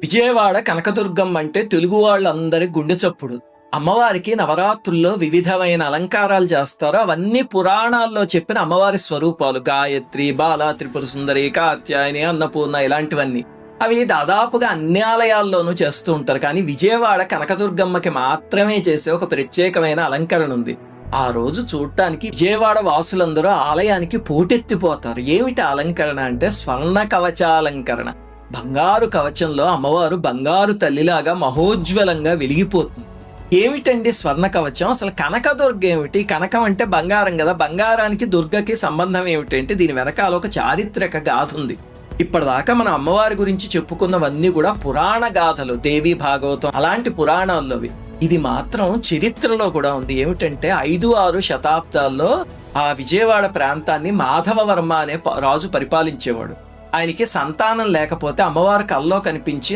విజయవాడ కనకదుర్గమ్మ అంటే తెలుగు వాళ్ళందరి గుండె చప్పుడు. అమ్మవారికి నవరాత్రుల్లో వివిధమైన అలంకారాలు చేస్తారు. అవన్నీ పురాణాల్లో చెప్పిన అమ్మవారి స్వరూపాలు. గాయత్రి, బాల, త్రిపుర సుందరి, కాత్యాయని, అన్నపూర్ణ ఇలాంటివన్నీ. అవి దాదాపుగా అన్ని ఆలయాల్లోనూ చేస్తూ ఉంటారు. కానీ విజయవాడ కనకదుర్గమ్మకి మాత్రమే చేసే ఒక ప్రత్యేకమైన అలంకరణ ఉంది. ఆ రోజు చూడటానికి విజయవాడ వాసులందరూ ఆలయానికి పోటెత్తిపోతారు. ఏమిటి అలంకరణ అంటే స్వర్ణ కవచాలంకరణ. బంగారు కవచంలో అమ్మవారు బంగారు తల్లిలాగా మహోజ్వలంగా వెలిగిపోతుంది. ఏమిటండి స్వర్ణ కవచం? అసలు కనకదుర్గ ఏమిటి? కనకం అంటే బంగారం కదా. బంగారానికి దుర్గకి సంబంధం ఏమిటంటే దీని వెనకాల ఒక చారిత్రక గాథ ఉంది. ఇప్పటిదాకా మనం అమ్మవారి గురించి చెప్పుకున్నవన్నీ కూడా పురాణ గాథలు, దేవి భాగవతం అలాంటి పురాణాల్లోవి. ఇది మాత్రం చరిత్రలో కూడా ఉంది. ఏమిటంటే 5-6 శతాబ్దాల్లో ఆ విజయవాడ ప్రాంతాన్ని మాధవవర్మ అనే రాజు పరిపాలించేవాడు. ఆయనకి సంతానం లేకపోతే అమ్మవారి కల్లో కనిపించి